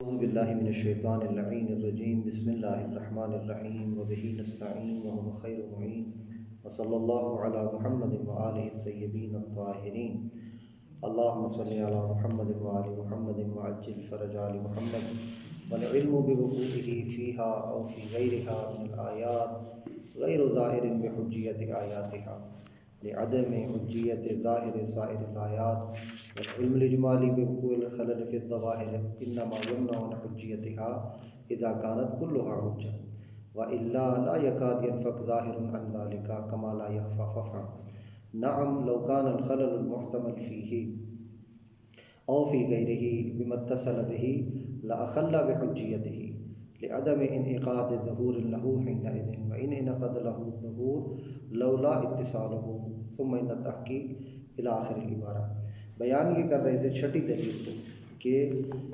اعوذ باللہ من الشیطان اللعین الرجیم بسم اللہ الرحمن الرحیم وبہ نستعین وہو خیر معین وصلی اللہ علی محمد وآلہ الطیبین الطاہرین اللہم صلی علی محمد وآل محمد وعجل فرج آل محمد والعلم بوقوعہ فیہا او فی غیرہا من الآیات غیر ظاہر بحجیت آیاتہا لعدم حجیت ظاہر سائر الآیات والعلم الاجمالی بوقوع الخلل فی الظواہر انما یمنع عن حجیتها اذا كانت كلها حجہ والا لا يكاد ينفك ظاہر عن ذلك كما لا يخفى خفا نعم لو كان الخلل المحتمل فيه او في غيره بما اتصل به لاخل بحجیته لعدم انعقاد ظہور له حينئذ وان انعقد له الظہور لولا اتصاله ثم ان التحقیق الى آخر العبارہ۔ بیان یہ کر رہے تھے چھٹی دلیل کو کہ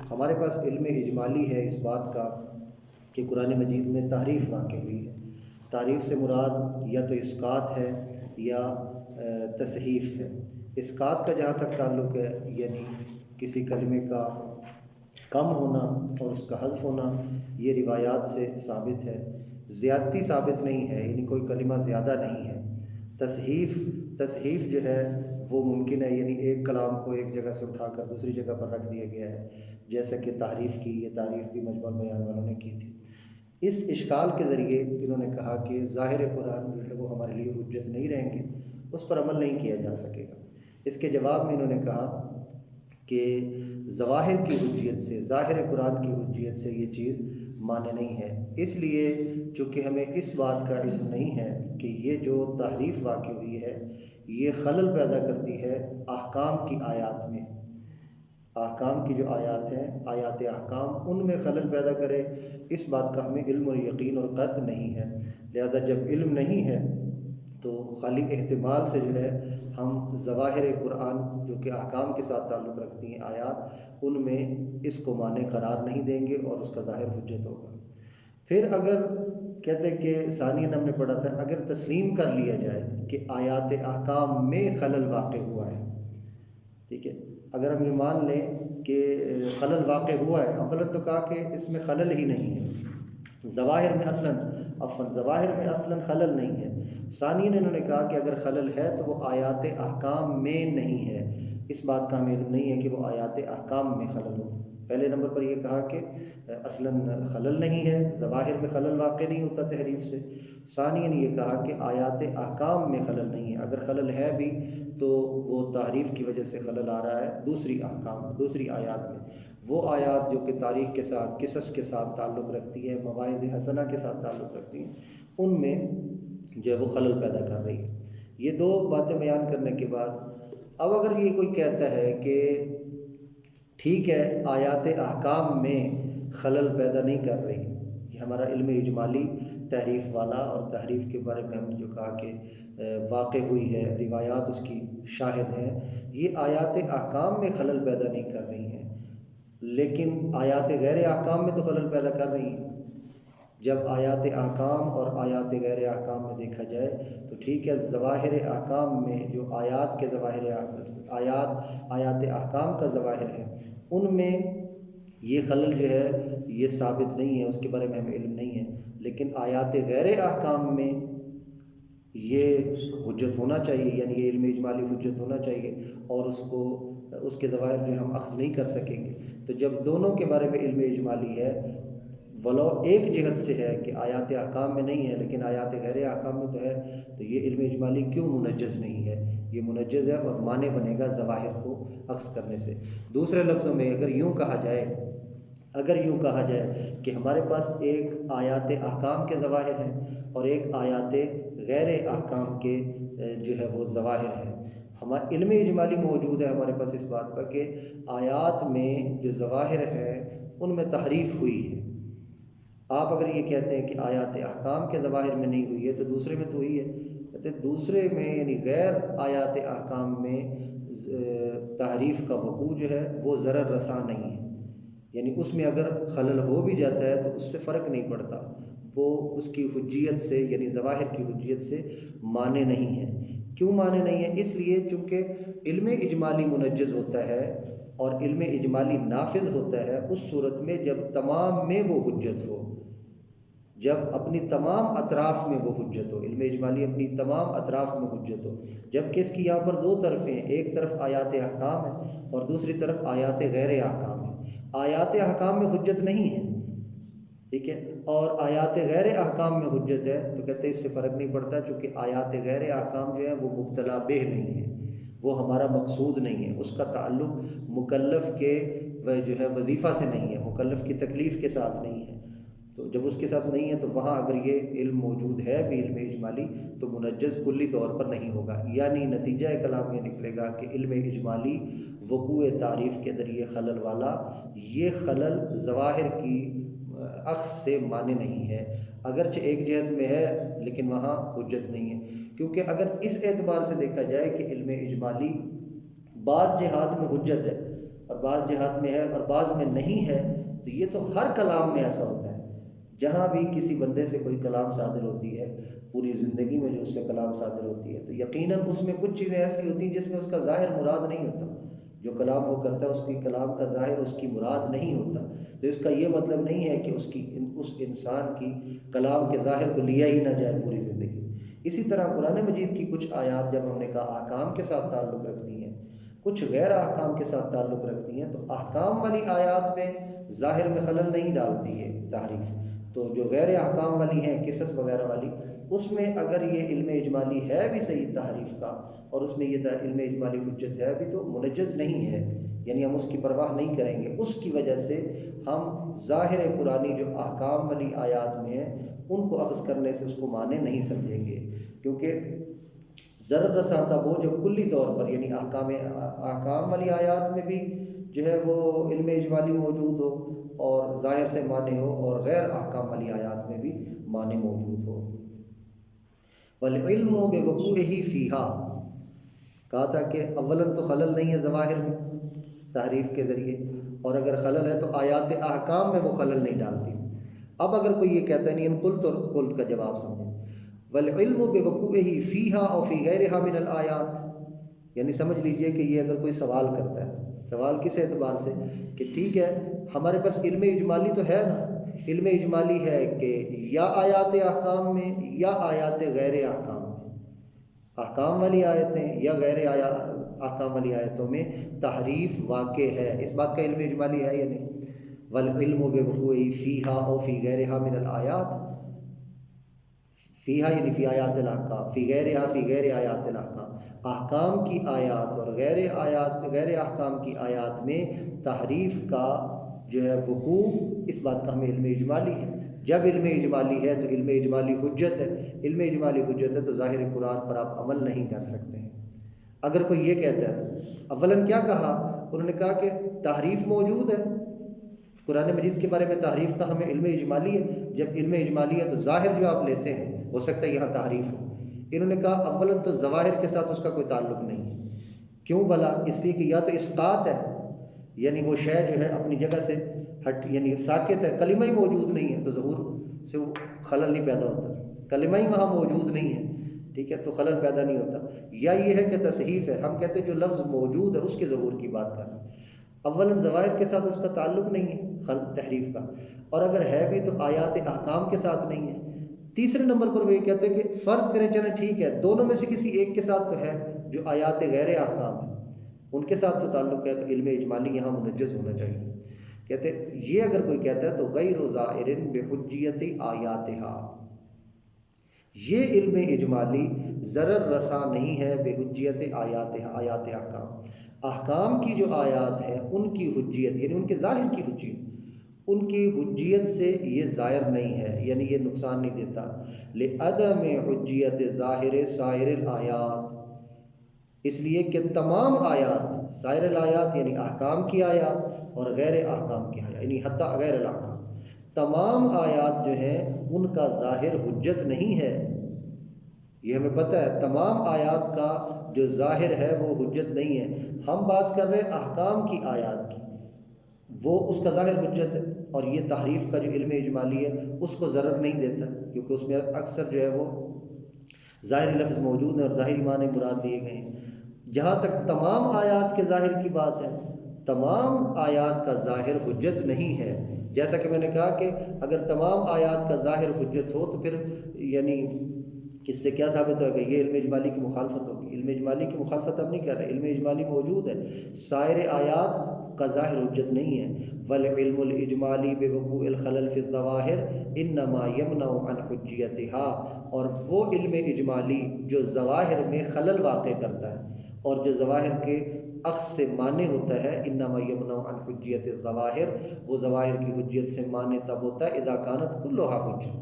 ہمارے پاس علم اجمالی ہے اس بات کا کہ قرآن مجید میں تحریف واقع ہوئی ہے۔ تحریف سے مراد یا تو اسقاط ہے یا تصحیف ہے۔ اسقاط کا جہاں تک تعلق ہے یعنی کسی کلمے کا کم ہونا اور اس کا حذف ہونا، یہ روایات سے ثابت ہے، زیادتی ثابت نہیں ہے، یعنی کوئی کلمہ زیادہ نہیں ہے۔ تصحیف جو ہے وہ ممکن ہے، یعنی ایک کلام کو ایک جگہ سے اٹھا کر دوسری جگہ پر رکھ دیا گیا ہے، جیسا کہ تعریف کی، یہ تعریف بھی مجموع بیان والوں نے کی تھی۔ اس اشکال کے ذریعے انہوں نے کہا کہ ظاہر قرآن جو ہے وہ ہمارے لیے حجت نہیں رہیں گے، اس پر عمل نہیں کیا جا سکے گا۔ اس کے جواب میں انہوں نے کہا کہ ظواہر کی حجیت سے، ظاہر قرآن کی حجیت سے یہ چیز مانے نہیں ہے، اس لیے چونکہ ہمیں اس بات کا علم نہیں ہے کہ یہ جو تحریف واقع ہوئی ہے یہ خلل پیدا کرتی ہے احکام کی آیات میں۔ احکام کی جو آیات ہیں، آیات احکام، ان میں خلل پیدا کرے، اس بات کا ہمیں علم اور یقین اور قطع نہیں ہے۔ لہذا جب علم نہیں ہے تو خالی احتمال سے جو ہے ہم ظواہر قرآن جو کہ احکام کے ساتھ تعلق رکھتی ہیں آیات، ان میں اس کو مانے قرار نہیں دیں گے اور اس کا ظاہر حجت ہوگا۔ پھر اگر کہتے ہیں کہ ثانیاً ہم نے پڑھا تھا، اگر تسلیم کر لیا جائے کہ آیات احکام میں خلل واقع ہوا ہے، ٹھیک ہے، اگر ہم یہ مان لیں کہ خلل واقع ہوا ہے، اولا تو کہا کہ اس میں خلل ہی نہیں ہے، ظواہر میں اصلاً خلل نہیں ہے۔ ثانیاً انہوں نے کہا کہ اگر خلل ہے تو وہ آیات احکام میں نہیں ہے، اس بات کا ہمیں علم نہیں ہے کہ وہ آیات احکام میں خلل ہو۔ پہلے نمبر پر یہ کہا کہ اصلاً خلل نہیں ہے، ظواہر میں خلل واقع نہیں ہوتا تحریف سے۔ ثانیاً یہ کہا کہ آیات احکام میں خلل نہیں ہے، اگر خلل ہے بھی تو وہ تحریف کی وجہ سے خلل آ رہا ہے دوسری آیات میں، وہ آیات جو کہ تاریخ کے ساتھ، قصص کے ساتھ تعلق رکھتی ہے، مواعظ حسنہ کے ساتھ تعلق رکھتی ہیں، ان میں جو ہے وہ خلل پیدا کر رہی ہے۔ یہ دو باتیں بیان کرنے کے بعد اب اگر یہ کوئی کہتا ہے کہ ٹھیک ہے آیات احکام میں خلل پیدا نہیں کر رہی، یہ ہمارا علم اجمالی تحریف والا، اور تحریف کے بارے میں ہم نے جو کہا کہ واقع ہوئی ہے، روایات اس کی شاہد ہیں، یہ آیات احکام میں خلل پیدا نہیں کر رہی ہیں، لیکن آیات غیر احکام میں تو خلل پیدا کر رہی ہیں۔ جب آیات احکام اور آیات غیر احکام میں دیکھا جائے تو ٹھیک ہے، ظواہر احکام میں جو آیات کے ظواہر آیات احکام کا ظواہر ہے، ان میں یہ خلل جو ہے یہ ثابت نہیں ہے، اس کے بارے میں ہمیں علم نہیں ہے، لیکن آیات غیر احکام میں یہ حجت ہونا چاہیے، یعنی یہ علم اجمالی حجت ہونا چاہیے، اور اس کے ظواہر جو ہم اخذ نہیں کر سکیں گے۔ تو جب دونوں کے بارے میں علم اجمالی ہے، ولو ایک جہت سے ہے کہ آیات احکام میں نہیں ہے لیکن آیات غیر احکام میں تو ہے، تو یہ علم اجمالی کیوں منجز نہیں ہے؟ یہ منجز ہے اور معنی بنے گا ظواہر کو اخذ کرنے سے۔ دوسرے لفظوں میں اگر یوں کہا جائے کہ ہمارے پاس ایک آیات احکام کے ظواہر ہیں اور ایک آیات غیر احکام کے جو ہے وہ ظواہر ہیں، ہمارا علم اجمالی موجود ہے ہمارے پاس اس بات پر کہ آیات میں جو ظواہر ہیں ان میں تحریف ہوئی ہے۔ آپ اگر یہ کہتے ہیں کہ آیات احکام کے ظواہر میں نہیں ہوئی ہے تو دوسرے میں تو ہوئی ہے، کہتے ہیں دوسرے میں یعنی غیر آیات احکام میں تحریف کا وقوع جو ہے وہ ضرر رساں نہیں ہے، یعنی اس میں اگر خلل ہو بھی جاتا ہے تو اس سے فرق نہیں پڑتا، وہ اس کی حجیت سے یعنی ظواہر کی حجیت سے مانے نہیں ہے۔ کیوں مانے نہیں ہے؟ اس لیے چونکہ علم اجمالی منجز ہوتا ہے اور علم اجمالی نافذ ہوتا ہے اس صورت میں جب تمام میں وہ حجت ہو، جب اپنی تمام اطراف میں وہ حجت ہو، علم اجمالی اپنی تمام اطراف میں حجت ہو، جبکہ اس کی یہاں پر دو طرفیں ہیں، ایک طرف آیات احکام ہے اور دوسری طرف آیات غیر احکام ہے۔ آیات احکام میں حجت نہیں ہے، ٹھیک ہے، اور آیات غیر احکام میں حجت ہے، تو کہتے ہیں اس سے فرق نہیں پڑتا، چونکہ آیات غیر احکام جو ہے وہ مبتلا بہ نہیں ہے، وہ ہمارا مقصود نہیں ہے، اس کا تعلق مکلف کے جو ہے وظیفہ سے نہیں ہے، مکلف کی تکلیف کے ساتھ نہیں ہے۔ تو جب اس کے ساتھ نہیں ہے تو وہاں اگر یہ علم موجود ہے بھی علم اجمالی تو منجز کلی طور پر نہیں ہوگا، یعنی نتیجہ کلام یہ نکلے گا کہ علم اجمالی وقوع تعریف کے ذریعے خلل والا، یہ خلل ظواہر کی اخذ سے مانے نہیں ہے، اگرچہ ایک جہت میں ہے لیکن وہاں حجت نہیں ہے، کیونکہ اگر اس اعتبار سے دیکھا جائے کہ علم اجمالی بعض جہات میں حجت ہے اور بعض جہات میں ہے اور بعض میں نہیں ہے، تو یہ تو ہر کلام میں ایسا ہوتا ہے، جہاں بھی کسی بندے سے کوئی کلام صادر ہوتی ہے، پوری زندگی میں جو اس سے کلام صادر ہوتی ہے، تو یقیناً اس میں کچھ چیزیں ایسی ہوتی ہیں جس میں اس کا ظاہر مراد نہیں ہوتا، جو کلام وہ کرتا ہے اس کی کلام کا ظاہر اس کی مراد نہیں ہوتا، تو اس کا یہ مطلب نہیں ہے کہ اس انسان کی کلام کے ظاہر کو لیا ہی نہ جائے پوری زندگی۔ اسی طرح قرآن مجید کی کچھ آیات جب ہم نے کہا احکام کے ساتھ تعلق رکھتی ہیں، کچھ غیر احکام کے ساتھ تعلق رکھتی ہیں، تو احکام والی آیات میں ظاہر میں خلل نہیں ڈالتی ہے تحریف، تو جو غیر احکام والی ہیں قصص وغیرہ والی، اس میں اگر یہ علم اجمالی ہے بھی صحیح تحریف کا اور اس میں یہ علم اجمالی حجت ہے بھی، تو منجز نہیں ہے، یعنی ہم اس کی پرواہ نہیں کریں گے، اس کی وجہ سے ہم ظاہر قرآنی جو احکام والی آیات میں ہیں ان کو اخذ کرنے سے اس کو معنی نہیں سمجھیں گے، کیونکہ ضرر رساں تب ہو جب کلی طور پر، یعنی احکام والی آیات میں بھی جو ہے وہ علم اجمالی موجود ہو اور ظاہر سے معنی ہو، اور غیر احکام والی آیات میں بھی معنی موجود ہو۔ والعلم بوقوعہ فیہا، کہا تھا کہ اولاً تو خلل نہیں ہے ظواہر میں تحریف کے ذریعے، اور اگر خلل ہے تو آیات احکام میں وہ خلل نہیں ڈالتی۔ اب اگر کوئی یہ کہتا ہے نہیں، ان قلت اور قلت کا جواب سمجھیں، والعلم بوقوعہ فیہا او فی غیرہا من الآیات، یعنی سمجھ لیجئے کہ یہ اگر کوئی سوال کرتا ہے، سوال کس اعتبار سے کہ ٹھیک ہے ہمارے پاس علم اجمالی تو ہے نا، علم اجمالی ہے کہ یا آیات احکام میں یا آیات غیر احکام میں، احکام والی آیتیں یا غیر احکام والی آیتوں میں تحریف واقع ہے، اس بات کا علم اجمالی ہے یا نہیں؟ والعلم بوقوعہ فیہا او فی غیرہا من الآیات، فیہا یعنی فی آیات الاحکام، فی غیرہا فی غیر آیات الاحکام، احکام کی آیات اور غیر احکام کی آیات میں تحریف کا جو ہے وقوع، اس بات کا ہمیں علم اجمالی ہے۔ جب علم اجمالی ہے تو علم اجمالی حجت ہے، علم اجمالی حجت ہے تو ظاہر قرآن پر آپ عمل نہیں کر سکتے ہیں۔ اگر کوئی یہ کہتا ہے تو اولاً کیا کہا انہوں نے، کہا کہ تحریف موجود ہے قرآن مجید کے بارے میں، تحریف کا ہمیں علم اجمالی ہے، جب علم اجمالی ہے تو ظاہر جو آپ لیتے ہیں ہو سکتا ہے یہاں تحریف ہو۔ انہوں نے کہا اولاً تو ظواہر کے ساتھ اس کا کوئی تعلق نہیں ہے، کیوں بھلا؟ اس لیے کہ یا تو اسقاط ہے، یعنی وہ شے جو ہے اپنی جگہ سے ہٹ، یعنی ساکت ہے، کلمہ ہی موجود نہیں ہے تو ظہور سے وہ خلل نہیں پیدا ہوتا، کلمہ ہی وہاں موجود نہیں ہے، ٹھیک ہے، تو خلل پیدا نہیں ہوتا، یا یہ ہے کہ تصحیف ہے، ہم کہتے ہیں جو لفظ موجود ہے اس کے ظہور کی بات کر رہے ہیں، اولاً ظواہر کے ساتھ اس کا تعلق نہیں ہے تحریف کا، اور اگر ہے بھی تو آیات احکام کے ساتھ نہیں ہے۔ تیسرے نمبر پر وہ یہ کہتے ہیں کہ فرض کریں چلیں ٹھیک ہے دونوں میں سے کسی ایک کے ساتھ تو ہے، جو آیات غیر احکام ہیں ان کے ساتھ تو تعلق ہے، تو علم اجمالی یہاں منجز ہونا چاہیے۔ کہتے ہیں یہ اگر کوئی کہتا ہے تو غیر ظاہر بحجیت آیاتہا، یہ علم اجمالی ضرر رساں نہیں ہے بحجیت آیاتہا، آیات احکام، احکام کی جو آیات ہیں ان کی حجیت، یعنی ان کے ظاہر کی حجیت، ان کی حجیت سے یہ ظاہر نہیں ہے، یعنی یہ نقصان نہیں دیتا۔ لعدم حجیت ظاہر سائر الآیات، اس لیے کہ تمام آیات، سائر الآیات یعنی احکام کی آیات اور غیر احکام کی آیات، یعنی حتی غیر الاحکام، تمام آیات جو ہیں ان کا ظاہر حجت نہیں ہے، یہ ہمیں پتہ ہے، تمام آیات کا جو ظاہر ہے وہ حجت نہیں ہے۔ ہم بات کر رہے ہیں احکام کی آیات کی، وہ اس کا ظاہر حجت ہے، اور یہ تحریف کا جو علم اجمالی ہے اس کو ضرر نہیں دیتا، کیونکہ اس میں اکثر جو ہے وہ ظاہری لفظ موجود ہیں اور ظاہری معنی مراد دیے گئے ہیں۔ جہاں تک تمام آیات کے ظاہر کی بات ہے، تمام آیات کا ظاہر حجت نہیں ہے۔ جیسا کہ میں نے کہا کہ اگر تمام آیات کا ظاہر حجت ہو تو پھر یعنی اس سے کیا ثابت ہوگا؟ یہ علم اجمالی کی مخالفت ہوگی۔ علم اجمالی کی مخالفت ہم نہیں کر رہے، علم اجمالی موجود ہے، سائر آیات کا ظاہر حجت نہیں ہے۔ والعلم الاجمالی بوقوع الخلل فی الظواہر انما یمنع عن حجیتها، اور وہ علم اجمالی جو ظواہر میں خلل واقع کرتا ہے اور جو ظواہر کے عکس سے مانع ہوتا ہے، انما یمنع عن حجیت الظواہر، وہ ظواہر کی حجیت سے مانع تب ہوتا ہے اذا کانت کلھا حجہ،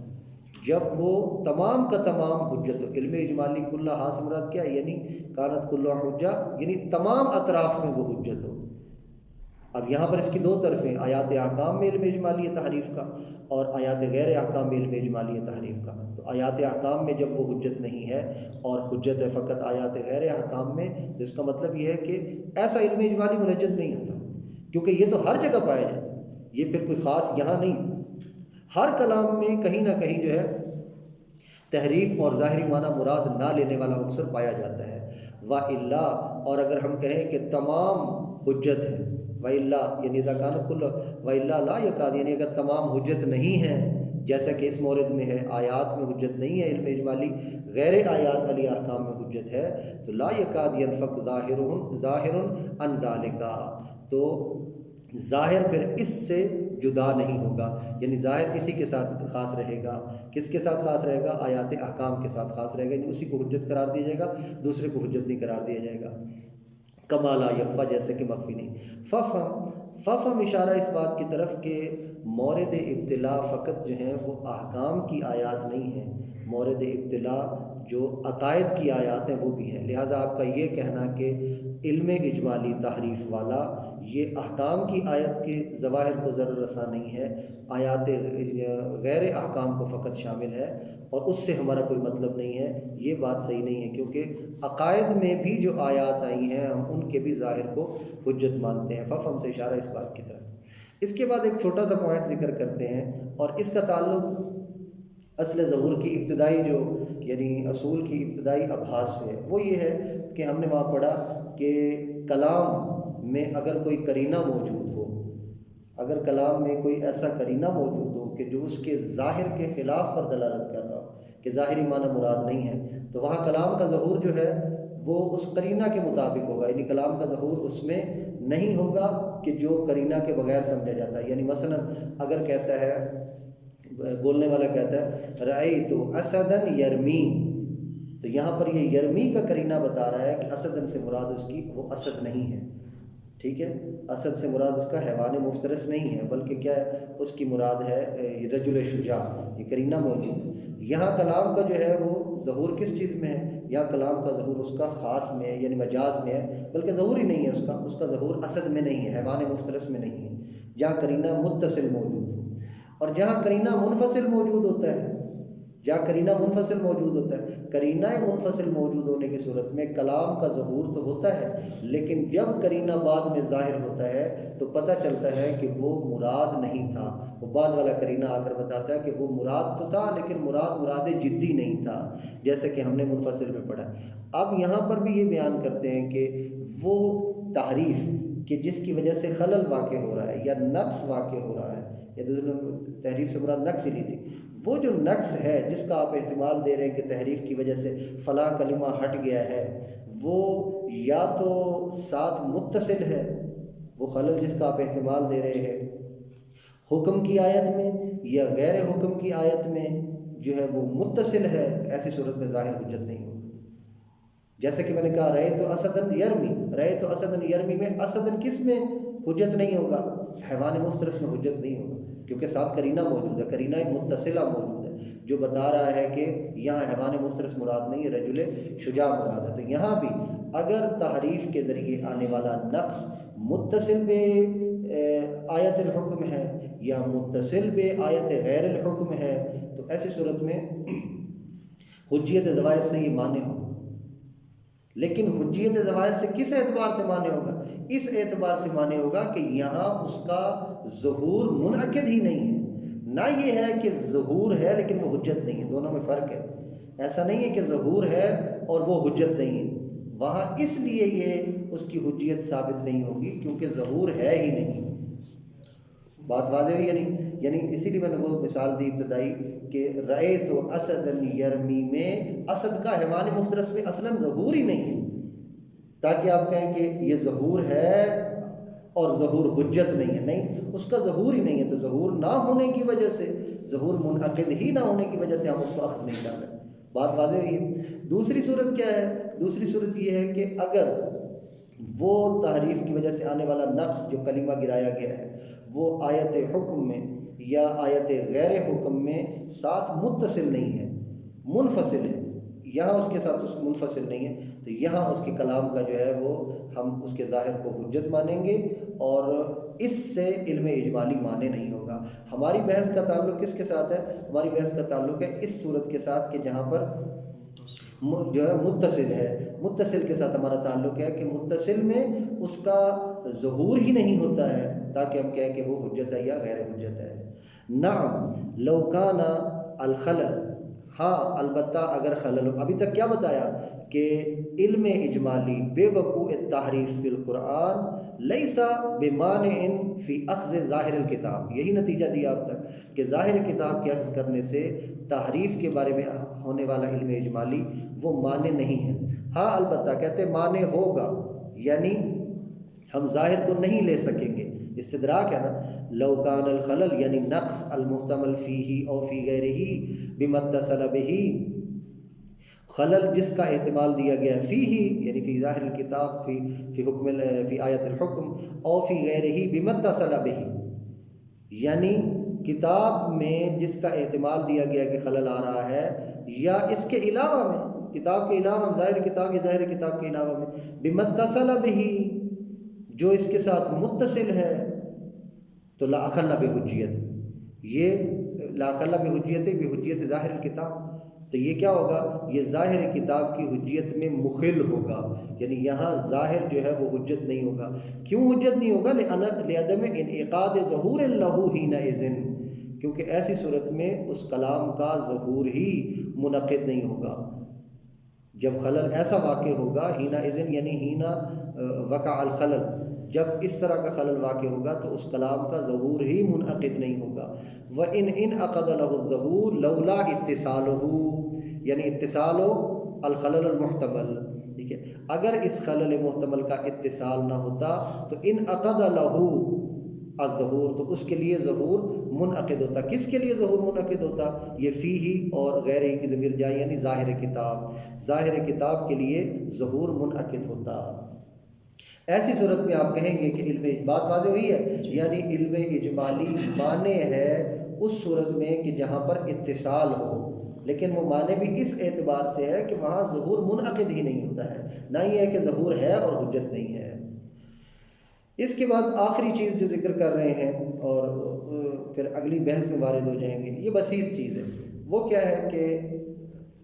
جب وہ تمام کا تمام حجت ہو۔ علم اجمالی کلھا سے مراد کیا ہے؟ یعنی کانت کلھا حجہ، یعنی تمام اطراف میں وہ حجت ہو۔ اب یہاں پر اس کی دو طرفیں، آیات احکام میں علم اجمالی تحریف کا اور آیات غیر احکام میں علم اجمالی تحریف کا۔ تو آیات احکام میں جب وہ حجت نہیں ہے اور حجت ہے فقط آیات غیر احکام میں، تو اس کا مطلب یہ ہے کہ ایسا علم اجمالی منجز نہیں ہوتا، کیونکہ یہ تو ہر جگہ پایا جاتا ہے، یہ پھر کوئی خاص یہاں نہیں، ہر کلام میں کہیں نہ کہیں جو ہے تحریف اور ظاہری معنی مراد نہ لینے والا عنصر پایا جاتا ہے۔ وَإِلَّا، اور اگر ہم کہیں کہ تمام حجت ہے، وَإِلَّا یعنی اذا کانت کل، وَإِلَّا لا یکاد، یعنی اگر تمام حجت نہیں ہے، جیسا کہ اس مورد میں ہے، آیات میں حجت نہیں ہے علم اجمالی، غیر آیات والی احکام میں حجت ہے، تو لا یکاد ینفک ظاہر عن ذالک، تو ظاہر پھر اس سے جدا نہیں ہوگا، یعنی ظاہر اسی کے ساتھ خاص رہے گا۔ کس کے ساتھ خاص رہے گا؟ آیات احکام کے ساتھ خاص رہے گا، یعنی اسی کو حجت قرار دیا جائے گا، دوسرے کو حجت نہیں قرار دیا جائے گا۔ کما لا یخفی، جیسے کہ مخفی نہیں۔ ففہم اشارہ اس بات کی طرف کہ مورد ابتلا فقط جو ہیں وہ احکام کی آیات نہیں ہیں، مورد ابتلا جو عقائد کی آیات ہیں وہ بھی ہیں۔ لہٰذا آپ کا یہ کہنا کہ علم اجمالی تحریف والا یہ احکام کی آیت کے ظواہر کو ضرر رساں نہیں ہے، آیات غیر احکام کو فقط شامل ہے اور اس سے ہمارا کوئی مطلب نہیں ہے، یہ بات صحیح نہیں ہے، کیونکہ عقائد میں بھی جو آیات آئی ہیں ہم ان کے بھی ظاہر کو حجت مانتے ہیں۔ ففہم سے اشارہ اس بات کی طرف۔ اس کے بعد ایک چھوٹا سا پوائنٹ ذکر کرتے ہیں، اور اس کا تعلق اصل ظہور کی ابتدائی جو یعنی اصول کی ابتدائی ابحاث سے، وہ یہ ہے کہ ہم نے وہاں پڑھا کہ کلام میں اگر کوئی قرینہ موجود ہو، اگر کلام میں کوئی ایسا قرینہ موجود ہو کہ جو اس کے ظاہر کے خلاف پر دلالت کر رہا ہو کہ ظاہری معنی مراد نہیں ہے، تو وہاں کلام کا ظہور جو ہے وہ اس قرینہ کے مطابق ہوگا، یعنی کلام کا ظہور اس میں نہیں ہوگا کہ جو قرینہ کے بغیر سمجھا جاتا ہے۔ یعنی مثلا اگر کہتا ہے، بولنے والا کہتا ہے رأیت اسدا یرمی، تو یہاں پر یہ یرمی کا قرینہ بتا رہا ہے کہ اسدن سے مراد اس کی وہ اسد نہیں ہے، ٹھیک ہے، اسد سے مراد اس کا حیوان مفترس نہیں ہے، بلکہ کیا ہے، اس کی مراد ہے رجل شجاع، یہ قرینہ موجود ہے۔ یہاں کلام کا جو ہے وہ ظہور کس چیز میں ہے؟ یہاں کلام کا ظہور اس کا خاص میں ہے، یعنی مجاز میں ہے، بلکہ ظہور ہی نہیں ہے اس کا ظہور اسد میں نہیں ہے، حیوان مفترس میں نہیں ہے، جہاں قرینہ متصل موجود ہو۔ اور جہاں قرینہ منفصل موجود ہوتا ہے، جہاں قرینہ منفصل موجود ہوتا ہے، قرینہ منفصل موجود ہونے کی صورت میں کلام کا ظہور تو ہوتا ہے، لیکن جب قرینہ بعد میں ظاہر ہوتا ہے تو پتہ چلتا ہے کہ وہ مراد نہیں تھا، وہ بعد والا قرینہ آ کر بتاتا ہے کہ وہ مراد تو تھا لیکن مراد جدی نہیں تھا، جیسے کہ ہم نے منفصل میں پڑھا۔ اب یہاں پر بھی یہ بیان کرتے ہیں کہ وہ تحریف کہ جس کی وجہ سے خلل واقع ہو رہا ہے یا نقص واقع ہو رہا ہے، تحریف سے مراد نقص ہی نہیں تھی، وہ جو نقص ہے جس کا آپ احتمال دے رہے ہیں کہ تحریف کی وجہ سے فلاں کلمہ ہٹ گیا ہے، وہ یا تو ساتھ متصل ہے، وہ خلل جس کا آپ احتمال دے رہے ہیں حکم کی آیت میں یا غیر حکم کی آیت میں جو ہے وہ متصل ہے، ایسی صورت میں ظاہر حجت نہیں ہوگی۔ جیسے کہ میں نے کہا رأیت اسدن یرمی، رأیت اسدن یرمی میں اسدن کس میں حجت نہیں ہوگا؟ حیوان مفترس میں حجت نہیں ہوگا، کیونکہ ساتھ قرینہ موجود ہے، قرینہ متصلہ موجود ہے جو بتا رہا ہے کہ یہاں حیوان مفترس مراد نہیں، رجل شجاع مراد ہے۔ تو یہاں بھی اگر تحریف کے ذریعے آنے والا نقص متصل بے آیت الحکم ہے یا متصل بے آیت غیر الحکم ہے، تو ایسی صورت میں حجیت ظواہر سے یہ مانے ہوگا۔ لیکن حجیت ظواہر سے کس اعتبار سے مانے ہوگا؟ اس اعتبار سے مانے ہوگا کہ یہاں اس کا ظہور منعقد ہی نہیں ہے، نہ یہ ہے کہ ظہور ہے لیکن وہ حجت نہیں ہے، دونوں میں فرق ہے۔ ایسا نہیں ہے کہ ظہور ہے اور وہ حجت نہیں ہے، وہاں اس لیے یہ اس کی حجیت ثابت نہیں ہوگی کیونکہ ظہور ہے ہی نہیں۔ بات واضح ہوئی؟ یعنی اسی لیے میں نے وہ مثال دی ابتدائی کہ رأیت اسد یرمی میں اسد کا حیوان مفترس میں اصلاً ظہور ہی نہیں ہے، تاکہ آپ کہیں کہ یہ ظہور ہے اور ظہور حجت نہیں ہے۔ نہیں، اس کا ظہور ہی نہیں ہے، تو ظہور نہ ہونے کی وجہ سے، ظہور منعقد ہی نہ ہونے کی وجہ سے ہم اس کو اخذ نہیں کر رہے۔ بات واضح ہوئی ہے؟ دوسری صورت کیا ہے؟ دوسری صورت یہ ہے کہ اگر وہ تحریف کی وجہ سے آنے والا نقص جو کلمہ گرایا گیا ہے وہ آیت حکم میں یا آیت غیر حکم میں ساتھ متصل نہیں ہے، منفصل ہے، یہاں اس کے ساتھ اس منفصل نہیں ہے، تو یہاں اس کے کلام کا جو ہے وہ ہم اس کے ظاہر کو حجت مانیں گے اور اس سے علم اجمالی مانے نہیں ہوگا۔ ہماری بحث کا تعلق کس کے ساتھ ہے؟ ہماری بحث کا تعلق ہے اس صورت کے ساتھ کہ جہاں پر جو ہے متصل ہے، متصل کے ساتھ ہمارا تعلق ہے کہ متصل میں اس کا ظہور ہی نہیں ہوتا ہے تاکہ ہم کہیں کہ وہ حجت ہے یا غیر حجت ہے۔ نعم لو کان الخلل، ہاں البتہ اگر خلل ہو۔ ابھی تک کیا بتایا کہ علم اجمالی بے وقوع التحریف فی القرآن لیس بمانع فی اخذ ظاہر الکتاب، یہی نتیجہ دیا اب تک کہ ظاہر کتاب کے اخذ کرنے سے تحریف کے بارے میں ہونے والا علم اجمالی وہ مانع نہیں ہے۔ ہاں البتہ کہتے مانع ہوگا، یعنی ہم ظاہر کو نہیں لے سکیں گے، استدراک ہے نا۔ لو کان الخلل یعنی نقص المحتمل فیہ او فی غیرہ بما اتصل بہ، خلل جس کا احتمال دیا گیا ہے فیہ یعنی فی ظاہر الکتاب، فی حکم فی آیت الحکم، او فی غیرہ بما اتصل بہ، یعنی کتاب میں جس کا احتمال دیا گیا کہ خلل آ رہا ہے یا اس کے علاوہ میں، کتاب کے علاوہ ظاہر کتاب یا ظاہر کتاب کے علاوہ میں، بما اتصل بہ جو اس کے ساتھ متصل ہے، تو لا اخل بحجیت، یہ لا اخل بحجیت بحجیت ظاہر الکتاب، تو یہ کیا ہوگا؟ یہ ظاہر کتاب کی حجیت میں مخل ہوگا، یعنی یہاں ظاہر جو ہے وہ حجت نہیں ہوگا۔ کیوں حجت نہیں ہوگا؟ لعدم انعقاد ظہور لہ حینئذ، کیونکہ ایسی صورت میں اس کلام کا ظہور ہی منعقد نہیں ہوگا۔ جب خلل ایسا واقع ہوگا، حینئذ یعنی حینا وقع الخلل، جب اس طرح کا خلل واقع ہوگا تو اس کلام کا ظہور ہی منعقد نہیں ہوگا۔ وَإِنْ انعقد لَهُ الظَّهُورُ لَوْلَا اتصالُهُ، یعنی اتصال الخلل المحتمل، ٹھیک ہے، اگر اس خلل محتمل کا اتصال نہ ہوتا تو انعقد لَهُ الظہور، تو اس کے لیے ظہور منعقد ہوتا۔ کس کے لیے ظہور منعقد ہوتا؟ یہ فیہ اور غیر کی ضمیر جائے یعنی ظاہر کتاب، ظاہر کتاب کے لیے ظہور منعقد ہوتا۔ ایسی صورت میں آپ کہیں گے کہ علم، بات واضح ہوئی ہے، یعنی علم اجمالی معنی ہے اس صورت میں کہ جہاں پر اتصال ہو، لیکن وہ معنی بھی اس اعتبار سے ہے کہ وہاں ظہور منعقد ہی نہیں ہوتا ہے، نہ یہ ہے کہ ظہور ہے اور حجت نہیں ہے۔ اس کے بعد آخری چیز جو ذکر کر رہے ہیں اور پھر اگلی بحث میں وارد ہو جائیں گے، یہ بسیط چیز ہے۔ وہ کیا ہے کہ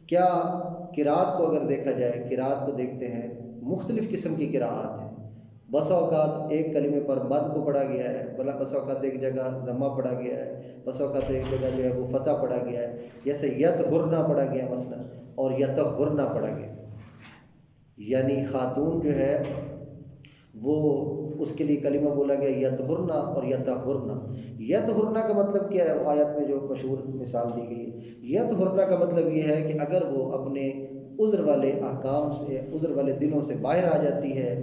کیا قرات کو اگر دیکھا جائے، قرات کو دیکھتے ہیں، مختلف قسم کی قراءات ہیں۔ بس اوقات ایک کلمے پر مد کو پڑھا گیا ہے، بس اوقات ایک جگہ ضمہ پڑھا گیا ہے، بس اوقات ایک جگہ جو ہے وہ فتح پڑھا گیا ہے، جیسے یطہرنا پڑھا گیا مثلا اور یطہرنا پڑھا گیا، یعنی خاتون جو ہے وہ اس کے لیے کلمہ بولا گیا یطہرنا اور یطہرنا۔ یطہرنا کا مطلب کیا ہے؟ وہ آیت میں جو مشہور مثال دی گئی ہے، یطہرنا کا مطلب یہ ہے کہ اگر وہ اپنے عذر والے احکام سے، عذر والے دنوں سے باہر آ جاتی ہے،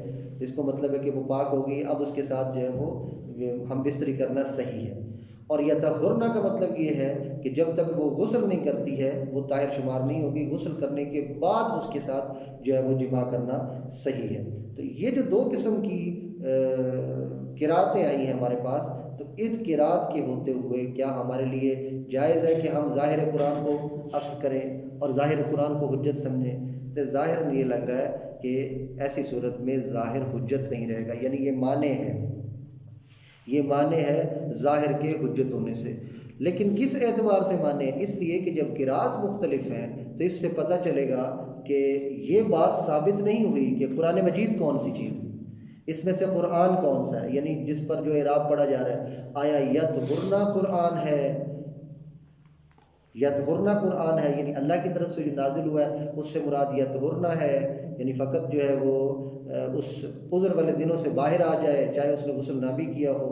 اس کو مطلب ہے کہ وہ پاک ہو گئی، اب اس کے ساتھ جو ہے وہ ہم بستری کرنا صحیح ہے۔ اور یطہرنا کا مطلب یہ ہے کہ جب تک وہ غسل نہیں کرتی ہے وہ طاہر شمار نہیں ہوگی، غسل کرنے کے بعد اس کے ساتھ جو ہے وہ جماع کرنا صحیح ہے۔ تو یہ جو دو قسم کی قراتیں آئی ہیں ہمارے پاس، تو ان قرات کے ہوتے ہوئے کیا ہمارے لیے جائز ہے کہ ہم ظاہر قرآن کو اخذ کریں اور ظاہر قرآن کو حجت سمجھیں؟ تو ظاہر یہ لگ رہا ہے کہ ایسی صورت میں ظاہر حجت نہیں رہے گا، یعنی یہ معنی ہے، یہ معنی ہے ظاہر کے حجت ہونے سے۔ لیکن کس اعتبار سے معنی ہے؟ اس لیے کہ جب قرات مختلف ہیں تو اس سے پتہ چلے گا کہ یہ بات ثابت نہیں ہوئی کہ قرآن مجید کون سی چیز ہے، اس میں سے قرآن کون سا ہے، یعنی جس پر جو اعراب پڑھا جا رہا ہے، آیا یطہرنا قرآن ہے یطہرنا قرآن ہے، یعنی اللہ کی طرف سے جو نازل ہوا ہے اس سے مراد یطہرنا ہے، یعنی فقط جو ہے وہ اس عذر والے دنوں سے باہر آ جائے چاہے اس نے غسل نہ بھی کیا ہو،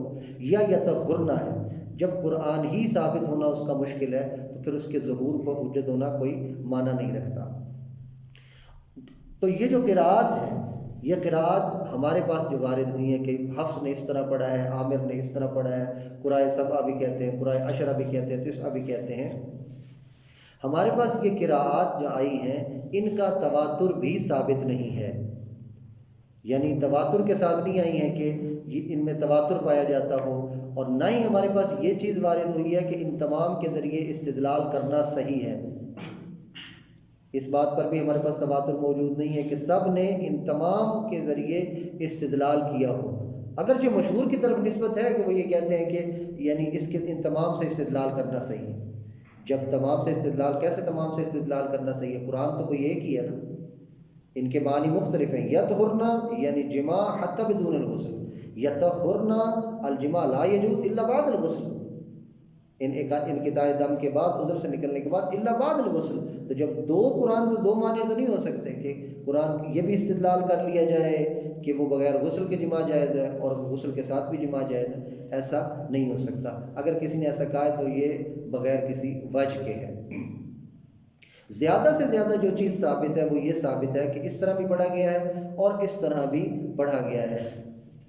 یا یطہرنا ہے جب قرآن ہی ثابت ہونا اس کا مشکل ہے تو پھر اس کے ظہور کو حجت ہونا کوئی معنی نہیں رکھتا۔ تو یہ جو قراءت ہے، یہ قراءت ہمارے پاس جو وارد ہوئی ہیں کہ حفص نے اس طرح پڑھا ہے، عامر نے اس طرح پڑھا ہے، قرائے سبع بھی کہتے ہیں، قرائے عشرہ بھی کہتے ہیں، تسعہ بھی کہتے ہیں، ہمارے پاس یہ قراءات جو آئی ہیں ان کا تواتر بھی ثابت نہیں ہے، یعنی تواتر کے ساتھ نہیں آئی ہیں کہ ان میں تواتر پایا جاتا ہو، اور نہ ہی ہمارے پاس یہ چیز وارد ہوئی ہے کہ ان تمام کے ذریعے استدلال کرنا صحیح ہے۔ اس بات پر بھی ہمارے پاس تواتر موجود نہیں ہے کہ سب نے ان تمام کے ذریعے استدلال کیا ہو، اگرچہ مشہور کی طرف نسبت ہے کہ وہ یہ کہتے ہیں کہ یعنی اس کے ان تمام سے استدلال کرنا صحیح ہے۔ جب تمام سے استدلال، کیسے تمام سے استدلال کرنا صحیح ہے؟ قرآن تو کوئی ایک ہی ہے نا، ان کے معنی مختلف ہیں۔ یطہرنا یعنی جماع حتی بدون الغسل، یطہرنا الجماع لا یجوز الا بعد الغسل، انقطاع دم کے بعد، عذر سے نکلنے کے بعد، الا بعد الغسل۔ تو جب دو قرآن تو دو معنی تو نہیں ہو سکتے کہ قرآن یہ بھی استدلال کر لیا جائے کہ وہ بغیر غسل کے جماع جائز ہے اور غسل کے ساتھ بھی جماع جائز ہے، ایسا نہیں ہو سکتا۔ اگر کسی نے ایسا کہا ہے تو یہ بغیر کسی وجہ کے ہے۔ زیادہ سے زیادہ جو چیز ثابت ہے وہ یہ ثابت ہے کہ اس طرح بھی پڑھا گیا ہے اور اس طرح بھی پڑھا گیا ہے۔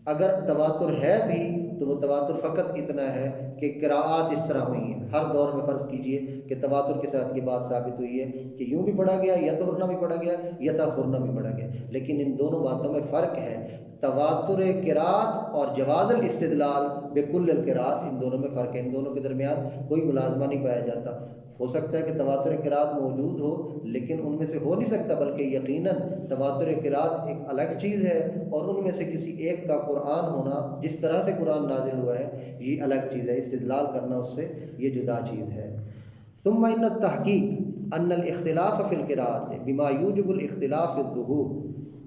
اگر تواتر ہے بھی تو وہ تواتر فقط اتنا ہے کہ قراءات اس طرح ہوئی ہیں۔ ہر دور میں فرض کیجئے کہ تواتر کے ساتھ یہ بات ثابت ہوئی ہے کہ یوں بھی پڑھا گیا، یطہرنا بھی پڑھا گیا، یطہرنا بھی پڑھا گیا، لیکن ان دونوں باتوں میں فرق ہے۔ تواتر قراءت اور جواز الاستدلال بکل القراءت، ان دونوں میں فرق ہے، ان دونوں کے درمیان کوئی ملازمہ نہیں پایا جاتا۔ ہو سکتا ہے کہ تواتر قراءت موجود ہو لیکن ان میں سے ہو نہیں سکتا، بلکہ یقیناً تواتر قراءت ایک الگ چیز ہے اور ان میں سے کسی ایک کا قرآن ہونا، جس طرح سے قرآن نازل ہوا ہے، یہ الگ چیز ہے۔ استدلال کرنا اس سے یہ جدا چیز ہے۔ ثم ان التحقیق ان الاختلاف فی القراءت بما یوجب الاختلاف فی الظہور،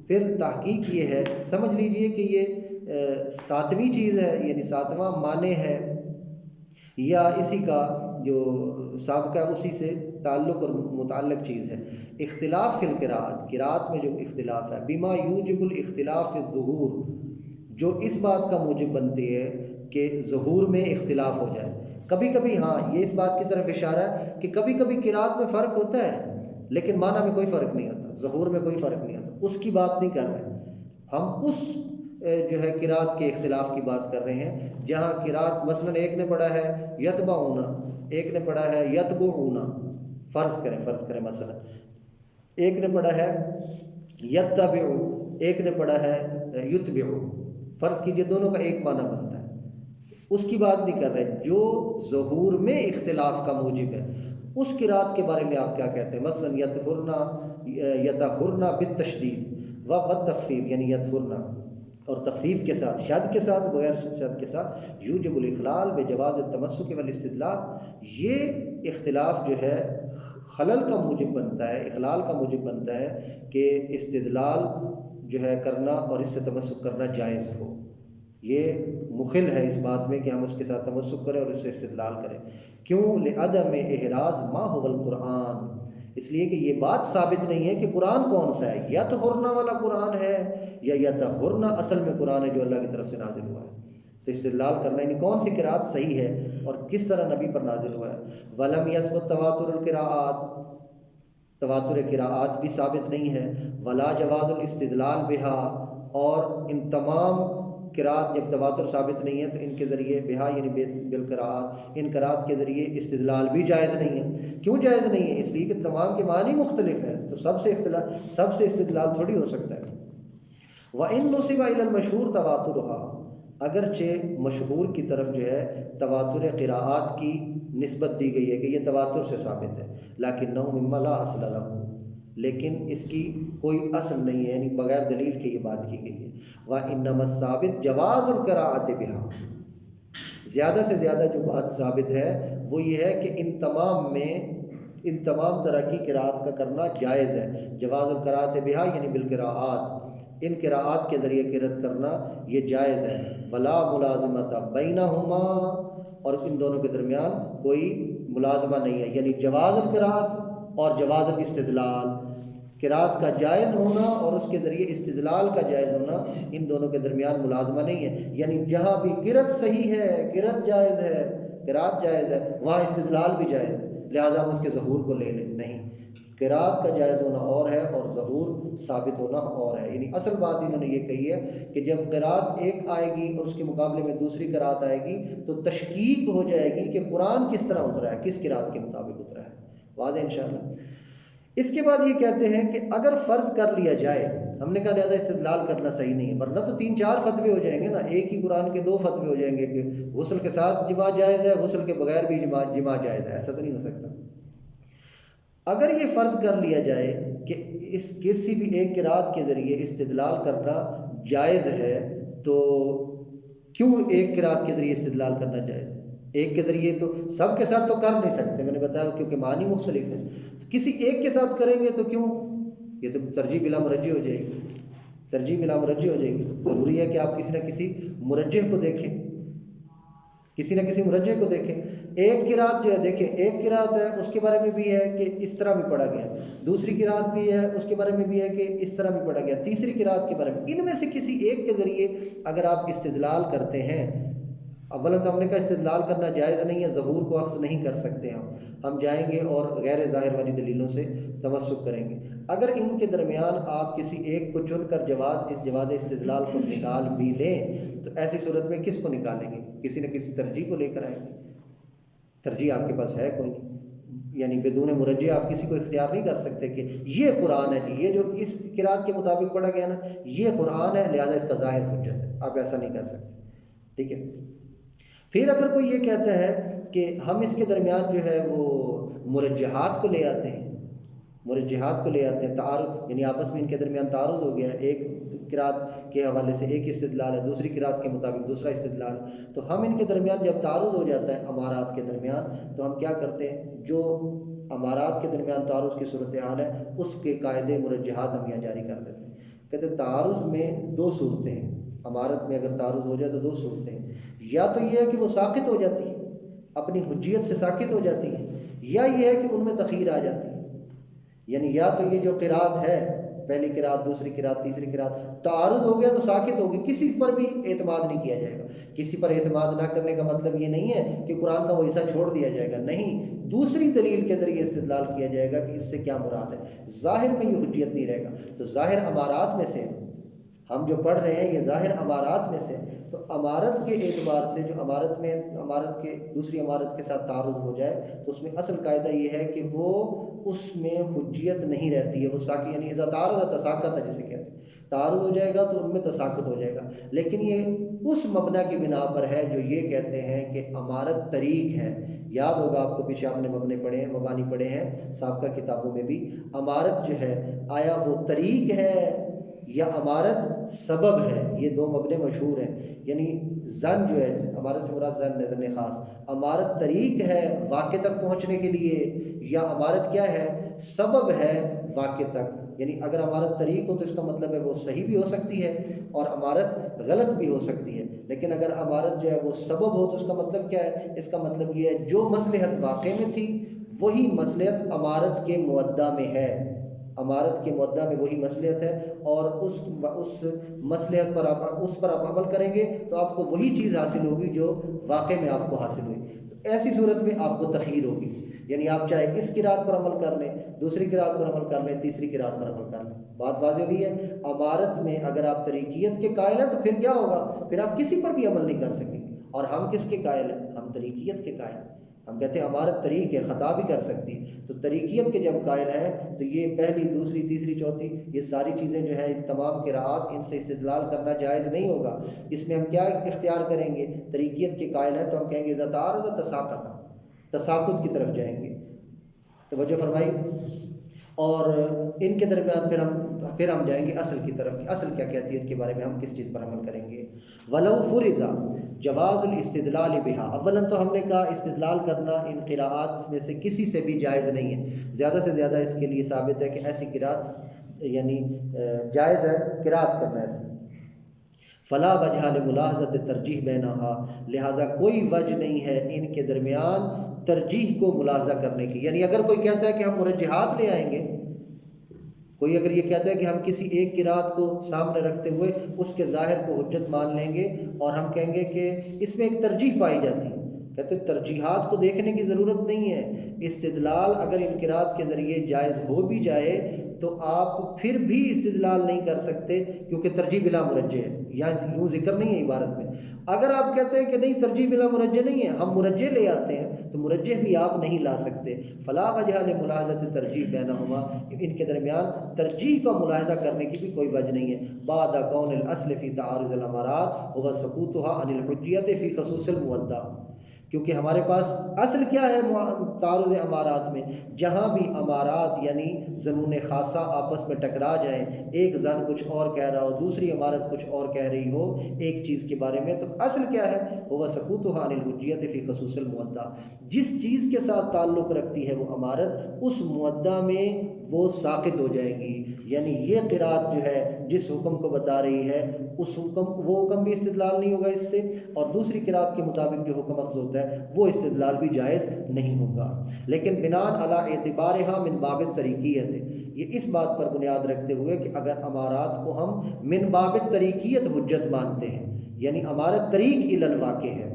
پھر تحقیق یہ ہے، سمجھ لیجئے کہ یہ ساتویں چیز ہے، یعنی ساتواں معنی ہے یا اسی کا جو سابقہ اسی سے تعلق اور متعلق چیز ہے۔ اختلاف فی القراءت، قراءت میں جو اختلاف ہے، بما یوجب الاختلاف فی الظہور، جو اس بات کا موجب بنتی ہے کہ ظہور میں اختلاف ہو جائے۔ کبھی کبھی ہاں یہ اس بات کی طرف اشارہ ہے کہ کبھی کبھی قراءت میں فرق ہوتا ہے لیکن معنی میں کوئی فرق نہیں ہوتا، ظہور میں کوئی فرق نہیں ہوتا، اس کی بات نہیں کر رہے ہم، اس جو ہے قراءت کے اختلاف کی بات کر رہے ہیں جہاں قراءت مثلا ایک نے پڑھا ہے یتبعون، ایک نے پڑھا ہے یتبعون، فرض کریں مثلا ایک نے پڑھا ہے یتبع، ایک نے پڑھا ہے یتبع، فرض کیجئے دونوں کا ایک معنی بنتا ہے، اس کی بات نہیں کر رہے۔ جو ظہور میں اختلاف کا موجب ہے اس قراءت کے بارے میں آپ کیا کہتے ہیں؟ مثلا یطہرنا بالتشدید و بالتخفیف، یعنی یطہرنا اور تخفیف کے ساتھ، شد کے ساتھ، بغیر شد کے ساتھ، یوجب الاخلال بجواز التمسک والاستدلال، یہ اختلاف جو ہے خلل کا موجب بنتا ہے، اخلال کا موجب بنتا ہے کہ استدلال جو ہے کرنا اور اس سے تمسک کرنا جائز ہو۔ یہ مخل ہے اس بات میں کہ ہم اس کے ساتھ تمسک کریں اور اس سے استدلال کریں۔ کیوں؟ لعدم احراز ما هو القرآن، اس لیے کہ یہ بات ثابت نہیں ہے کہ قرآن کون سا ہے، یطہرنا والا قرآن ہے یا یطہرنا اصل میں قرآن ہے جو اللہ کی طرف سے نازل ہوا ہے۔ تو استدلال کرنا یعنی کون سی قراءت صحیح ہے اور کس طرح نبی پر نازل ہوا ہے۔ ولم یثبت تواتر القراءات، تواتر قراءات بھی ثابت نہیں ہے۔ ولا جواز الاستدلال بہا، اور ان تمام قراءت جب تواتر ثابت نہیں ہے تو ان کے ذریعے بہا یعنی بالقراءات، ان قراءت کے ذریعے استدلال بھی جائز نہیں ہے۔ کیوں جائز نہیں ہے؟ اس لیے کہ تمام کے معنی مختلف ہیں، تو سب سے استدلال تھوڑی ہو سکتا ہے۔ وَإِن نُسِبَ إِلَى الْمَشْهُورِ تَوَاتُرُهَا، اگرچہ مشہور کی طرف جو ہے تواتر قراءات کی نسبت دی گئی ہے کہ یہ تواتر سے ثابت ہے، لَكِنَّهُ مِمَّا لَا أَصْلَ لَهُ، لیکن اس کی کوئی اصل نہیں ہے، یعنی بغیر دلیل کے یہ بات کی گئی ہے۔ وَإِنَّمَا الثَّابِتُ جَوَازُ الْقِرَاءَةِ بِهَا، زیادہ سے زیادہ جو بات ثابت ہے وہ یہ ہے کہ ان تمام طرح کی قراءت کا کرنا جائز ہے۔ جواز القراءۃ بہا یعنی بالقراءات، ان قراءات کے ذریعے قرأت کرنا یہ جائز ہے۔ ولا ملازمۃ بینہما، اور ان دونوں کے درمیان کوئی ملازمہ نہیں ہے، یعنی جواز القراءت اور جواز الاستدلال، قراءت کا جائز ہونا اور اس کے ذریعے استدلال کا جائز ہونا، ان دونوں کے درمیان ملازمہ نہیں ہے۔ یعنی جہاں بھی قرأت صحیح ہے، قرأت جائز ہے، قراءت جائز ہے، وہاں استدلال بھی جائز ہے، لہذا ہم اس کے ظہور کو لے لیں، نہیں، قراءت کا جائز ہونا اور ہے اور ظہور ثابت ہونا اور ہے۔ یعنی اصل بات انہوں نے یہ کہی ہے کہ جب قراءت ایک آئے گی اور اس کے مقابلے میں دوسری قراءت آئے گی تو تشکیک ہو جائے گی کہ قرآن کس طرح اترا ہے، کس قراءت کے مطابق اترا ہے۔ واضح انشاءاللہ۔ اس کے بعد یہ کہتے ہیں کہ اگر فرض کر لیا جائے، ہم نے کہا لہذا استدلال کرنا صحیح نہیں ہے، ورنہ تو 3-4 فتوے ہو جائیں گے نا، ایک ہی قرآن کے 2 فتوے ہو جائیں گے کہ غسل کے ساتھ جماع جائز ہے، غسل کے بغیر بھی جماع جائز ہے، ایسا تو نہیں ہو سکتا۔ اگر یہ فرض کر لیا جائے کہ اس کسی بھی ایک قرات کے ذریعے استدلال کرنا جائز ہے، تو کیوں ایک قرات کے ذریعے استدلال کرنا جائز ہے؟ ایک کے ذریعے تو سب کے ساتھ تو کر نہیں سکتے، میں نے بتایا کیونکہ معنی مختلف ہے، تو کسی ایک کے ساتھ کریں گے تو کیوں؟ یہ تو ترجیح بلا مرجح ہو جائے گی، ترجیح بلا مرجح ہو جائے گی۔ ضروری ہے کہ آپ کسی نہ کسی مرجح کو دیکھیں، کسی نہ کسی مرجح کو دیکھیں۔ ایک قرات جو ہے، دیکھیں ایک قرات ہے اس کے بارے میں بھی ہے کہ اس طرح بھی پڑھا گیا، دوسری قرات بھی ہے اس کے بارے میں بھی ہے کہ اس طرح بھی پڑھا گیا، تیسری قرات کے بارے میں، ان میں سے کسی ایک کے ذریعے اگر آپ استدلال کرتے ہیں، اولا تو ہم نے کہا استدلال کرنا جائز نہیں ہے، ظہور کو اخذ نہیں کر سکتے، ہم جائیں گے اور غیر ظاہر والی دلیلوں سے تمسک کریں گے۔ اگر ان کے درمیان آپ کسی ایک کو چن کر جواز استدلال کو نکال بھی لیں تو ایسی صورت میں کس کو نکالیں گے؟ کسی نہ کسی ترجیح کو لے کر آئیں گے۔ ترجیح آپ کے پاس ہے کوئی نہیں، یعنی بدون مرجح آپ کسی کو اختیار نہیں کر سکتے کہ یہ قرآن ہے جی، یہ جو اس قرات کے مطابق پڑھا گیا نا یہ قرآن ہے، لہذا اس کا ظاہر حجت ہے، آپ ایسا نہیں کر سکتے، ٹھیک ہے۔ پھر اگر کوئی یہ کہتا ہے کہ ہم اس کے درمیان جو ہے وہ مرجحات کو لے آتے ہیں، مرجحات کو لے آتے ہیں، تعارض یعنی آپس میں ان کے درمیان تعارض ہو گیا ہے، ایک قرات کے حوالے سے ایک استدلال ہے، دوسری قرات کے مطابق دوسرا استدلال ہے، تو ہم ان کے درمیان جب تعارض ہو جاتا ہے امارات کے درمیان تو ہم کیا کرتے ہیں؟ جو امارات کے درمیان تعارض کی صورتحال ہے اس کے قاعدے مرجحات ہم یہاں جاری کر دیتے ہیں۔ کہتے ہیں تعارض میں 2 صورتیں ہیں، امارت میں اگر تعارض ہو جائے تو 2 صورتیں ہیں، یا تو یہ ہے کہ وہ ساقط ہو جاتی ہے، اپنی حجیت سے ساقط ہو جاتی ہے، یا یہ ہے کہ ان میں تخیر آ جاتی ہے، یعنی یا تو یہ جو قرات ہے، پہلی قرات دوسری قرات تیسری قرات، تعارض ہو گیا تو ساقط ہوگی، کسی پر بھی اعتماد نہیں کیا جائے گا۔ کسی پر اعتماد نہ کرنے کا مطلب یہ نہیں ہے کہ قرآن کا وہ حصہ چھوڑ دیا جائے گا، نہیں، دوسری دلیل کے ذریعے استدلال کیا جائے گا کہ اس سے کیا مراد ہے، ظاہر میں یہ حجیت نہیں رہے گا۔ تو ظاہر امارات میں سے ہم جو پڑھ رہے ہیں یہ ظاہر امارات میں سے، تو امارت کے اعتبار سے جو امارت کے دوسری امارت کے ساتھ تعارض ہو جائے تو اس میں اصل قاعدہ یہ ہے کہ وہ اس میں حجیت نہیں رہتی ہے، وہ ساقط یعنی اذا تعارض تساقط ہے جسے کہتے ہیں، تعارض ہو جائے گا تو ان میں تساقط ہو جائے گا، لیکن یہ اس مبنا کی بنا پر ہے جو یہ کہتے ہیں کہ امارت طریق ہے۔ یاد ہوگا آپ کو پیچھے آپ نے مبانی پڑھے ہیں سابقہ کتابوں میں بھی، امارت جو ہے آیا وہ طریق ہے یا امارت سبب ہے، یہ 2 مبنے مشہور ہیں، یعنی زن جو ہے امارت سے مراد زن نظر خاص، امارت طریق ہے واقع تک پہنچنے کے لیے، یا امارت کیا ہے؟ سبب ہے واقع تک، یعنی اگر امارت طریق ہو تو اس کا مطلب ہے وہ صحیح بھی ہو سکتی ہے اور امارت غلط بھی ہو سکتی ہے، لیکن اگر امارت جو ہے وہ سبب ہو تو اس کا مطلب کیا ہے؟ اس کا مطلب یہ ہے جو مصلحت واقع میں تھی وہی مصلحت امارت کے مودع میں ہے، امارت کے مودع میں وہی مصلحت ہے، اور اس مصلحت پر آپ عمل کریں گے تو آپ کو وہی چیز حاصل ہوگی جو واقع میں آپ کو حاصل ہوئی۔ تو ایسی صورت میں آپ کو تخیر ہوگی، یعنی آپ چاہے اس قرات پر عمل کر لیں، دوسری قرات پر عمل کر لیں، تیسری قرات پر عمل کر لیں۔ بات واضح ہوئی ہے؟ امارت میں اگر آپ طریقیت کے قائل ہیں تو پھر کیا ہوگا؟ پھر آپ کسی پر بھی عمل نہیں کر سکیں گے، اور ہم کس کے قائل ہیں؟ ہم طریقیت کے قائل ہیں، ہم کہتے ہیں امارت طریق ہے، خطا بھی کر سکتی ہے، تو طریقیت کے جب قائل ہیں تو یہ پہلی دوسری تیسری چوتھی یہ ساری چیزیں جو ہیں تمام قراءات ان سے استدلال کرنا جائز نہیں ہوگا۔ اس میں ہم کیا اختیار کریں گے؟ طریقیت کے قائل ہیں تو ہم کہیں گے اذا تعارض تساقط کی طرف جائیں گے، توجہ فرمائی، اور ان کے درمیان پھر ہم جائیں گے اصل کی طرف، اصل کیا کہتی ہے ان کے بارے میں، ہم کس چیز پر عمل کریں گے۔ ولو فرض جواز الاستدلال بها، اولا تو ہم نے کہا استدلال کرنا ان قراءات میں سے کسی سے بھی جائز نہیں ہے، زیادہ سے زیادہ اس کے لیے ثابت ہے کہ ایسی قراءت یعنی جائز ہے قراءت کرنا ایسے۔ فلا وجہ لملاحظت ترجیح بینہا، لہٰذا کوئی وجہ نہیں ہے ان کے درمیان ترجیح کو ملاحظہ کرنے کی۔ یعنی اگر کوئی کہتا ہے کہ ہم مرجحات لے آئیں گے، کوئی اگر یہ کہتا ہے کہ ہم کسی ایک قرات کو سامنے رکھتے ہوئے اس کے ظاہر کو حجت مان لیں گے اور ہم کہیں گے کہ اس میں ایک ترجیح پائی جاتی ہے، کہتے ہیں ترجیحات کو دیکھنے کی ضرورت نہیں ہے، استدلال اگر ان قرات کے ذریعے جائز ہو بھی جائے تو آپ پھر بھی استدلال نہیں کر سکتے کیونکہ ترجیح بلا مرجح ہے، یہاں یوں ذکر نہیں ہے عبارت میں۔ اگر آپ کہتے ہیں کہ نہیں ترجیح بلا مرجح نہیں ہے، ہم مرجح لے آتے ہیں، تو مرجح بھی آپ نہیں لا سکتے۔ فلا وجہ لملاحظت ترجیح بینہما، ان کے درمیان ترجیح کا ملاحظہ کرنے کی بھی کوئی وجہ نہیں ہے۔ بعد کون الاصل فی تعارض الامارات هو سقوطها عن الحجیت فی خصوص المودع، کیونکہ ہمارے پاس اصل کیا ہے تعارض امارات میں، جہاں بھی امارات یعنی ظنون خاصہ آپس میں ٹکرا جائیں، ایک ظن کچھ اور کہہ رہا ہو، دوسری امارت کچھ اور کہہ رہی ہو ایک چیز کے بارے میں، تو اصل کیا ہے، وہ سقوطها عن الحجیت فی خصوص المودع، جس چیز کے ساتھ تعلق رکھتی ہے وہ امارت اس مودع میں وہ ساقط ہو جائے گی۔ یعنی یہ قرات جو ہے جس حکم کو بتا رہی ہے اس وہ حکم بھی استدلال نہیں ہوگا اس سے، اور دوسری قرات کے مطابق جو حکم اخذ ہوتا ہے وہ استدلال بھی جائز نہیں ہوگا۔ لیکن بناء علی اعتبارها من باب الطریقیت، یہ اس بات پر بنیاد رکھتے ہوئے کہ اگر امارات کو ہم من باب الطریقیت حجت مانتے ہیں، یعنی امارت طریق الی الواقع ہے،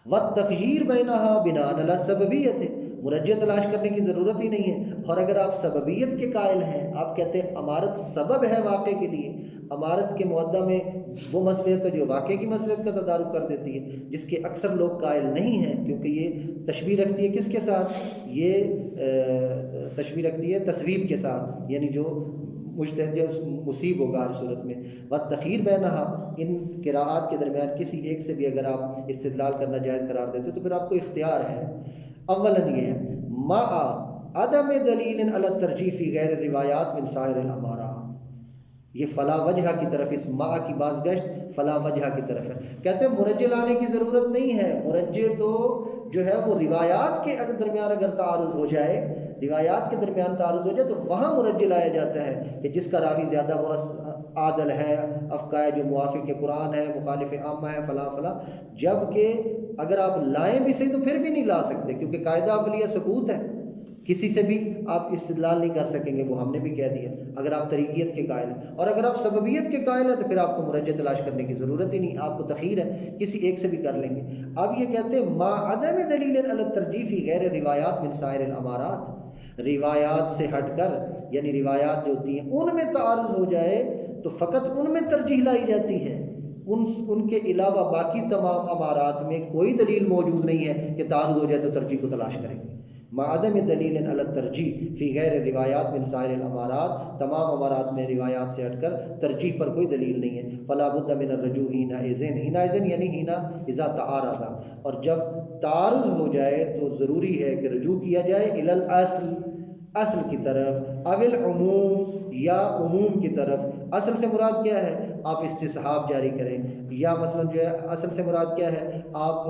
والتخییر بینہا بناء علی السببیت، مرجح تلاش کرنے کی ضرورت ہی نہیں ہے۔ اور اگر آپ سببیت کے قائل ہیں، آپ کہتے ہیں امارت سبب ہے واقع کے لیے، امارت کے معدہ میں وہ مصلحت ہے جو واقع کی مصلحت کا تدارک کر دیتی ہے، جس کے اکثر لوگ قائل نہیں ہیں، کیونکہ یہ تشبیہ رکھتی ہے کس کے ساتھ، یہ تشبیہ رکھتی ہے تصویب کے ساتھ، یعنی جو مجتہد جو مصیب ہوگا ہر صورت میں۔ والتخییر بینہا، ان قراءات کے درمیان کسی ایک سے بھی اگر آپ استدلال کرنا جائز قرار دیتے تو پھر آپ کو اختیار ہے۔ اولاً یہ ہے مع عدم دلیل علی الترجیح فی غیر روایات من سائر الامارات، یہ فلا وجہ کی طرف، اس مع کی بازگشت فلا وجہ کی طرف ہے۔ کہتے ہیں مرجح لانے کی ضرورت نہیں ہے، مرجح تو جو ہے وہ روایات کے درمیان اگر تعارض ہو جائے، روایات کے درمیان تعارض ہو جائے تو وہاں مرجح لایا جاتا ہے کہ جس کا راوی زیادہ وہ عادل ہے، افقہ جو موافق قرآن ہے، مخالف عامہ ہے، فلاں فلاں، جبکہ اگر آپ لائیں بھی صحیح تو پھر بھی نہیں لا سکتے، کیونکہ قاعدہ اولیہ ثبوت ہے، کسی سے بھی آپ استدلال نہیں کر سکیں گے، وہ ہم نے بھی کہہ دیا اگر آپ طریقیت کے قائل ہیں۔ اور اگر آپ سببیت کے قائل ہیں تو پھر آپ کو مرجح تلاش کرنے کی ضرورت ہی نہیں، آپ کو تخیر ہے، کسی ایک سے بھی کر لیں گے۔ اب یہ کہتے ہیں ما عدم دلیل علی الترجیح فی غیر روایات من سائر الامارات، روایات سے ہٹ کر، یعنی روایات جو ہوتی ہیں ان میں تعارض ہو جائے تو فقط ان میں ترجیح لائی جاتی ہے، ان کے علاوہ باقی تمام امارات میں کوئی دلیل موجود نہیں ہے کہ تعارض ہو جائے تو ترجیح کو تلاش کریں گے۔ مع عدم دلیل علی الترجیح فی غیر روایات من سائر الامارات، تمام امارات میں روایات سے ہٹ کر ترجیح پر کوئی دلیل نہیں ہے۔ فلا بد من الرجوع حینئذ، حینئذ یعنی حینا اذا تعارض، اور جب تعارض ہو جائے تو ضروری ہے کہ رجوع کیا جائے الی الاصل، اصل کی طرف، اول عموم یا عموم کی طرف۔ اصل سے مراد کیا ہے، آپ استصحاب جاری کریں، یا مثلا جو ہے اصل سے مراد کیا ہے، آپ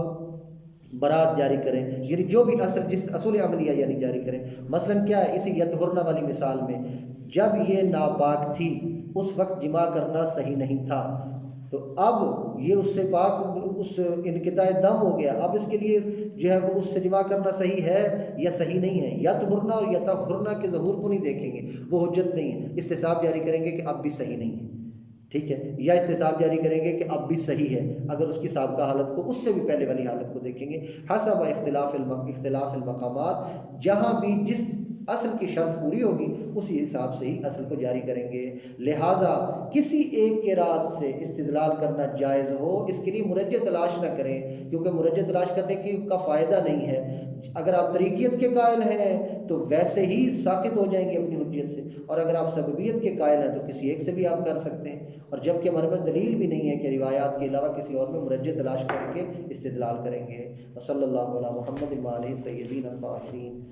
برات جاری کریں، یعنی جو بھی اصل جس اصول عملیہ یعنی جاری کریں۔ مثلا کیا ہے، اسی یطہرن والی مثال میں جب یہ ناپاک تھی اس وقت جماع کرنا صحیح نہیں تھا، تو اب یہ اس سے پاک، اس انقطاع دم ہو گیا، اب اس کے لیے جو ہے وہ اس سے جماع کرنا صحیح ہے یا صحیح نہیں ہے۔ یطہرن اور یطہرن کے ظہور کو نہیں دیکھیں گے، وہ حجت نہیں ہے، استصحاب جاری کریں گے کہ اب بھی صحیح نہیں ہے، ٹھیک ہے، یا استصحاب جاری کریں گے کہ اب بھی صحیح ہے اگر اس کی سابقہ حالت کو اس سے بھی پہلے والی حالت کو دیکھیں گے۔ حسب اختلاف المقامات، جہاں بھی جس اصل کی شرط پوری ہوگی اسی حساب سے ہی اصل کو جاری کریں گے۔ لہٰذا کسی ایک قرات سے استدلال کرنا جائز ہو، اس کے لیے مرجح تلاش نہ کریں، کیونکہ مرجح تلاش کرنے کا فائدہ نہیں ہے۔ اگر آپ طریقیت کے قائل ہیں تو ویسے ہی ساقط ہو جائیں گے اپنی حجیت سے، اور اگر آپ سببیت کے قائل ہیں تو کسی ایک سے بھی آپ کر سکتے ہیں، اور جب کہ ہمارے پاس دلیل بھی نہیں ہے کہ روایات کے علاوہ کسی اور میں مرجح تلاش کر کے استدلال کریں گے۔ وصلی اللہ علی محمد وآلہ الطیبین الطاہرین۔